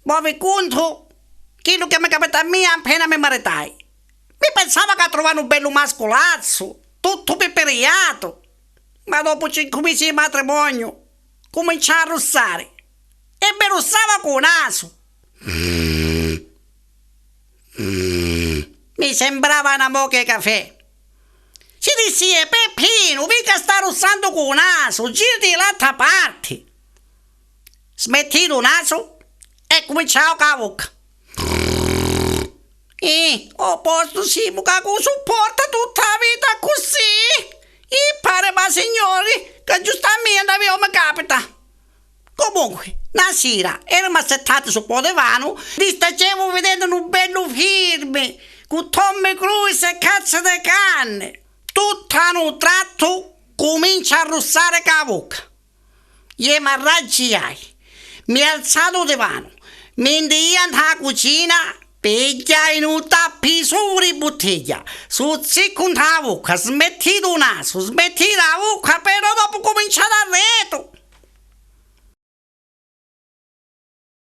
Muovi conto quello che mi capita a me appena mi maritai. Mi pensava che trovavo un bello mascolazzo, tutto peperiato. Ma dopo 5 mesi di matrimonio cominciai a russare. E mi russava con il naso. Mi sembrava una moca di caffè. Si disse, Peppino, mica sta russando con il naso, girati dall'altra parte. Smetti il naso e cominciavo con la bocca. Ho posto sì, ma che supporta tutta la vita così? E pare, ma signori, che giustamente mi capita. Comunque, una sera, eravamo settati sul podevano, li stacevo vedendo un bello film, con Tom Cruise e cazzo di canne. Tutto a un tratto comincia a russare con la bocca. Io mi arraggiai, mi alzato il divano, mentre io andavo alla cucina, pigliai un tappisura di bottiglia, su seconda bocca, smetti il naso, smetti la bocca, però dopo cominciare a